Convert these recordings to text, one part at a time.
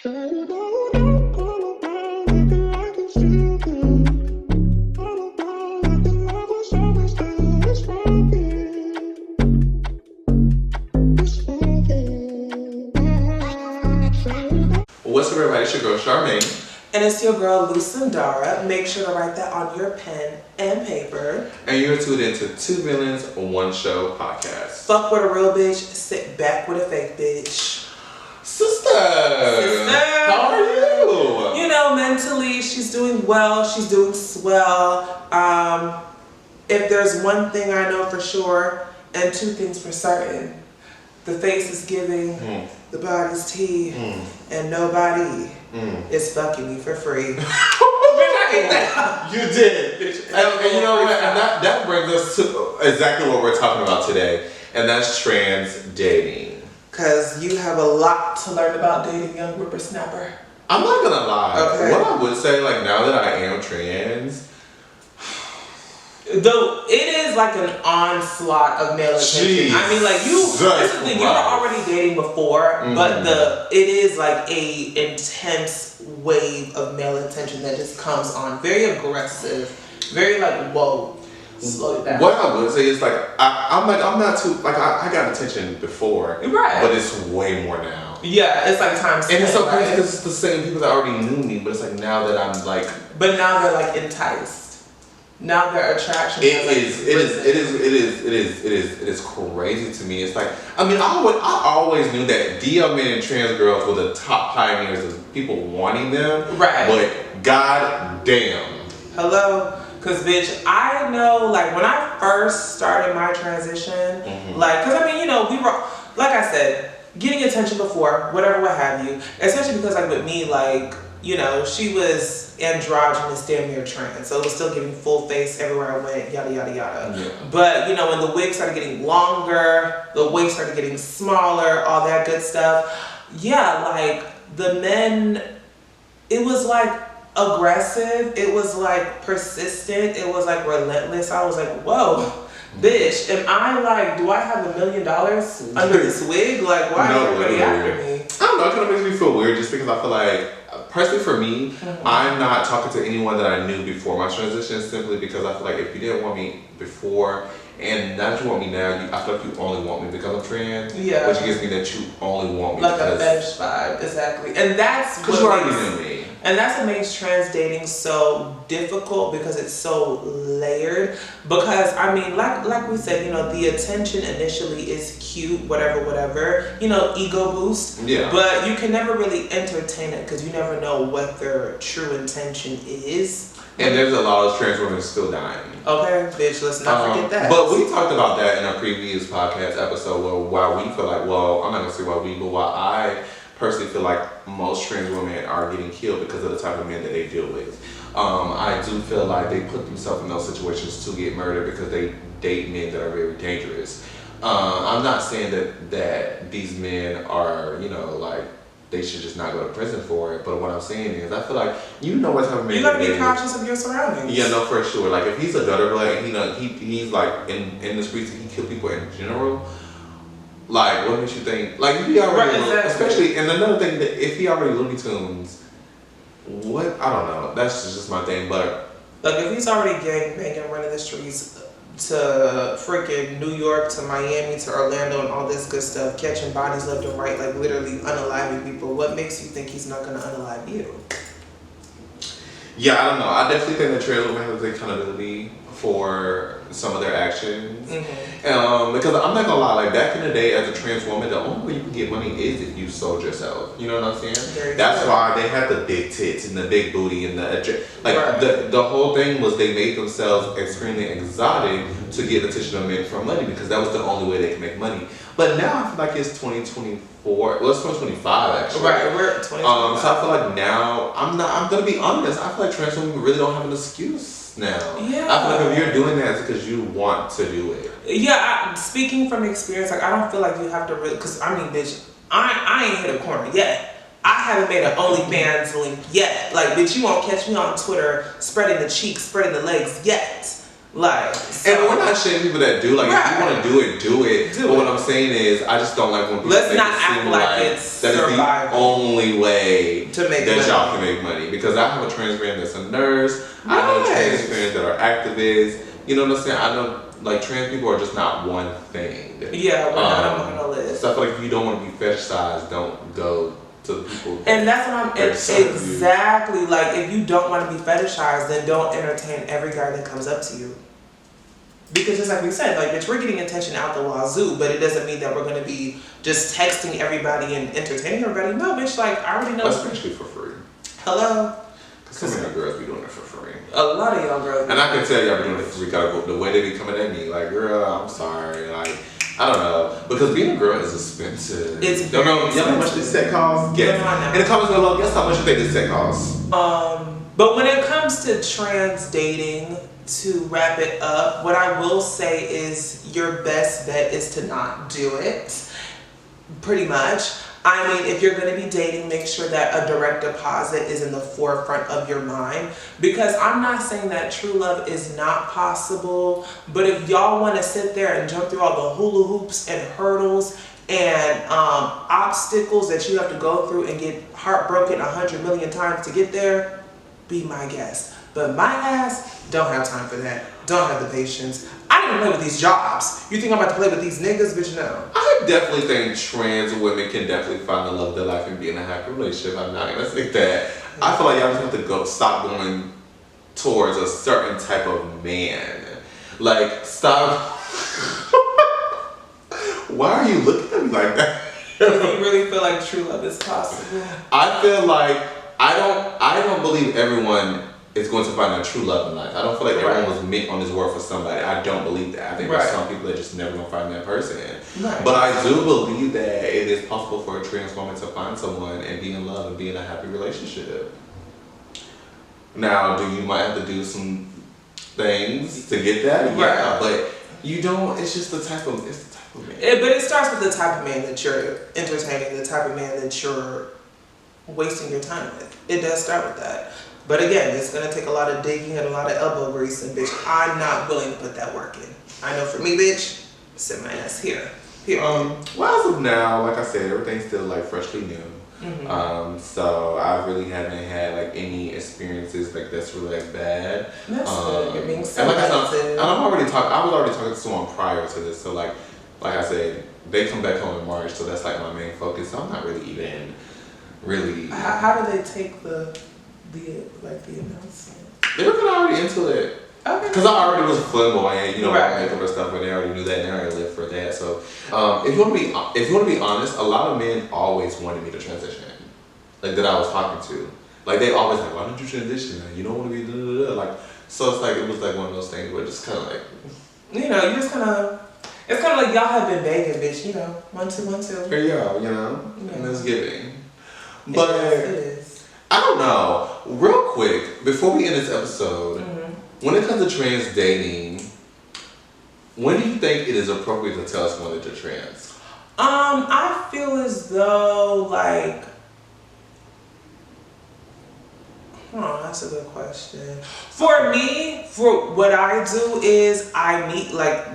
What's up, everybody? It's your girl, Charmaine. And it's your girl, Lucindara. Make sure to write that on your pen and paper. And you're tuned into Two Villains, One Show podcast. Fuck with a real bitch, sit back with a fake bitch. Sister! How are you? You know, mentally, she's doing well. She's doing swell. If there's one thing I know for sure, and two things for certain, the face is giving, the body's tea, and nobody is fucking me for free. Bitch, I hate that. You did. And you know what? And that brings us to exactly what we're talking about today, and that's trans dating. Because you have a lot to learn about dating young whippersnapper. I'm not gonna lie. Okay. What I would say, like, now that I am trans, though it is like an onslaught of male attention. I mean, like this is the thing. You were already dating before, but it is like a intense wave of male attention that just comes on. Very aggressive, very like, whoa, slow it down. What I would say is like I'm not too like I got attention before, right? But it's way more now. Yeah, it's like times 10, and it's so crazy right? because it's the same people that already knew me, but it's like now that I'm like, but now they're like enticed. Now their attraction. It is crazy to me. It's like, I mean, I always knew that DL men and trans girls were the top pioneers of people wanting them. Right. But god damn. Hello? Cause bitch, I know, like when I first started my transition, like, cause I mean, you know, we were, like I said, getting attention before, whatever, what have you. Especially because like with me, like, you know, she was androgynous, damn near trans, so it was still giving full face everywhere I went, yada yada yada. Yeah. But you know, when the wigs started getting longer, the waist started getting smaller, all that good stuff. Yeah, like the men, it was like aggressive, it was like persistent, it was like relentless. I was like, whoa. Bitch, am I like, do I have $1 million under this wig? Like, why is everybody after me? I don't know, it kind of makes me feel weird just because I feel like, personally for me, I'm not talking to anyone that I knew before my transition simply because I feel like if you didn't want me before and now that you want me now, I feel like you only want me because I'm trans. Yeah. Which gives me that you only want me like because... a fetish vibe, exactly. And that's because you already knew me. And that's what makes trans dating so difficult because it's so layered. Because, I mean, like we said, you know, the attention initially is cute, whatever, you know, ego boost. Yeah. But you can never really entertain it because you never know what their true intention is. And there's a lot of trans women still dying. Okay, bitch, let's not forget that. But we talked about that in a previous podcast episode why we feel like, well, I'm not going to say why we, but why I personally feel like most trans women are getting killed because of the type of men that they deal with. I do feel like they put themselves in those situations to get murdered because they date men that are very dangerous. I'm not saying that these men are, you know, like, they should just not go to prison for it. But what I'm saying is, I feel like you know what type of man you gotta be conscious of your surroundings. Yeah, no, for sure. Like if he's a gutter black, he's like in the streets and he kill people in general. Like what makes you think? Like if he already, especially, and another thing that if he already Looney Tunes, what I don't know. That's just my thing. But like if he's already gang banging, running the streets to freaking New York, to Miami, to Orlando, and all this good stuff, catching bodies left and right, like literally unaliving people. What makes you think he's not gonna unalive you? Yeah, I don't know. I definitely think that trans women have accountability for some of their actions. Because I'm not gonna lie, like back in the day as a trans woman, the only way you can get money is if you sold yourself. You know what I'm saying? That's why they had the big tits and the big booty and the whole thing was they made themselves extremely exotic to get attention of men for money because that was the only way they could make money. But now I feel like it's 2024. Well, it's 2025 actually. Right, we're at 2025. So I feel like now I'm gonna be honest. I feel like trans women really don't have an excuse now. Yeah. I feel like if you're doing that, it's because you want to do it. Yeah, speaking from experience, like I don't feel like you have to really, because I mean, bitch, I ain't hit a corner yet. I haven't made an OnlyFans link yet. Like, bitch, you won't catch me on Twitter spreading the cheeks, spreading the legs yet. Like, so, and we're not shaming people that do. Like, if you want to do it, do it. But what I'm saying is, I just don't like when people let's make not it act seem like it's that is the only way to make that money. y'all can make money. Because I have a trans friend that's a nurse. I know trans friends that are activists. You know what I'm saying? I know, like, trans people are just not one thing. Yeah, we're not a monolith. So I feel like if you don't want to be fetishized, don't go to the people. And that's what I'm exactly like. If you don't want to be fetishized, then don't entertain every guy that comes up to you. Because just like we said, like, bitch, we're getting attention out the wazoo, but it doesn't mean that we're gonna be just texting everybody and entertaining everybody. No, bitch, like, I already know. Especially for free. Hello. Because some of you girls be doing it for free. A lot of y'all girls. And I can tell y'all be doing it for free. The way they be coming at me, like, girl, I'm sorry, like. I don't know, because being a girl is expensive. It's don't know. You know how much this set costs? Yes. No, in the comments below, guess how much you think this set costs? But when it comes to trans dating, to wrap it up, what I will say is your best bet is to not do it. Pretty much. I mean, if you're going to be dating, make sure that a direct deposit is in the forefront of your mind. Because I'm not saying that true love is not possible, but if y'all want to sit there and jump through all the hula hoops and hurdles and obstacles that you have to go through and get heartbroken 100 million times to get there, be my guest. But my ass don't have time for that. Don't have the patience. I don't even play with these jobs. You think I'm about to play with these niggas? Bitch, no. I definitely think trans women can definitely find the love of their life and be in a happy relationship. I'm not gonna think that. I feel like y'all just have to stop going towards a certain type of man. Like, stop. Why are you looking at me like that? Do you really feel like true love is possible? I feel like I don't believe everyone is going to find a true love in life. I don't feel like everyone was meant on this world for somebody. I don't believe that. I think there's some people that just never gonna find that person. Right. But I do believe that it is possible for a trans woman to find someone and be in love and be in a happy relationship. Now, you might have to do some things to get that? Yeah, but you don't. It's just the type of man. But it starts with the type of man that you're entertaining, the type of man that you're wasting your time with. It does start with that. But again, it's going to take a lot of digging and a lot of elbow grease, and bitch, I'm not willing to put that work in. I know for me, bitch, sit my ass here. Well, as of now, like I said, everything's still like freshly new. Mm-hmm. So I really haven't had like any experiences like that's really like bad. That's good. You're being so and like I said, I was already talking to someone prior to this. So like I said, they come back home in March, so that's like my main focus. So I'm not really even really. How do they take the announcement? They were kind of already into it. Okay. Because I already was flamboyant, you know, makeup and stuff, and they already knew that, and they already lived for that. So, if you want to be honest, a lot of men always wanted me to transition, like that I was talking to, like they always like, why don't you transition? You don't want to be like. So it's like it was like one of those things where just kind of like, you know, you just kind of. It's kind of like y'all have been begging, bitch. You know, 1 2 1 2. Here you go, you know, and it's giving. But it is. I don't know. Real quick, before we end this episode, when it comes to trans dating, when do you think it is appropriate to tell someone that you're trans? I feel as though like, that's a good question. For me, for what I do is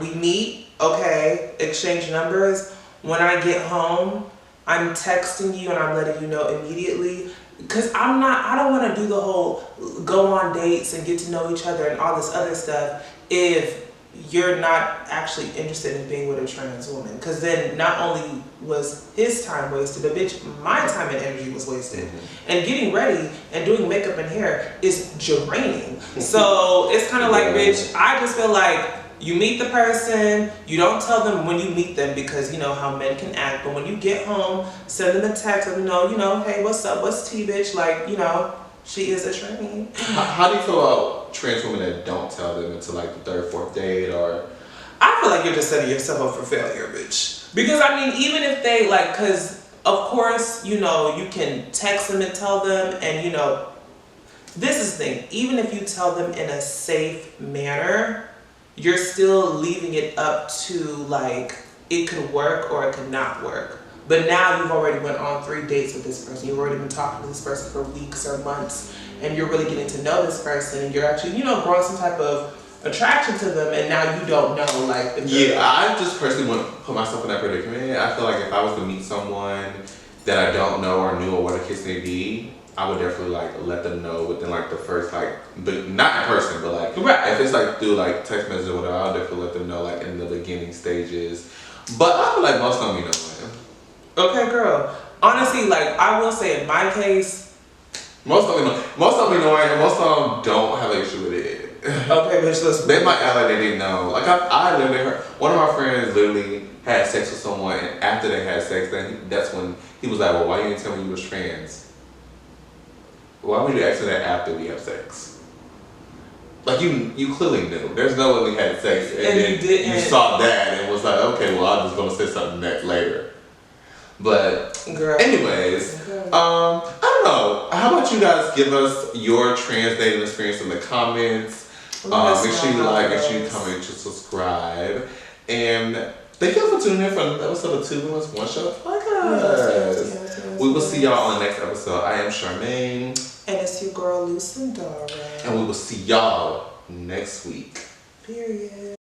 we meet, okay, exchange numbers. When I get home, I'm texting you and I'm letting you know immediately. Because I don't want to do the whole go on dates and get to know each other and all this other stuff if you're not actually interested in being with a trans woman. Because then not only was his time wasted, but bitch, my time and energy was wasted. And getting ready and doing makeup and hair is draining. So it's kind of like, bitch, I just feel like you meet the person, you don't tell them when you meet them because you know how men can act, but when you get home, send them a text, let them know, you know, hey, what's up, what's tea, bitch? Like, you know, she is a tranny. How do you feel about trans women that don't tell them until like the third, fourth date or? I feel like you're just setting yourself up for failure, bitch. Because I mean, even if they like, cause of course, you know, you can text them and tell them and you know, this is the thing, even if you tell them in a safe manner, you're still leaving it up to like it could work or it could not work. But now you've already went on 3 dates with this person. You've already been talking to this person for weeks or months, and you're really getting to know this person, and you're actually, you know, growing some type of attraction to them, and now you don't know, like, the Yeah, I just personally wouldn't put myself in that predicament. I feel like if I was to meet someone that I don't know or knew or what the case may be, I would definitely like let them know within like the first like, but not in person, but like if it's like through like text message or whatever, I'll definitely let them know like in the beginning stages. But I feel like most don't be knowing. Okay, girl. Honestly, like I will say in my case, most don't be knowing, and most of them don't have an issue with it. Okay, bitch, listen. They might act like they didn't know. Like I literally heard one of my friends literally had sex with someone, and after they had sex, that's when he was like, "Well, why you didn't tell me you was trans? Why would you ask me that after we have sex? Like you clearly knew. There's no way we had sex, and then you didn't. You saw that and was like, okay, well, I'm just gonna say something later." But girl. anyways, I don't know. How about you guys give us your trans dating experience in the comments? Make sure you like, make sure you comment, make sure you subscribe, and thank you for tuning in for another episode of 2 Women's One Show Podcast. Yes. We will see y'all on the next episode. I am Charmaine. And it's your girl, Lucindora. And we will see y'all next week. Period.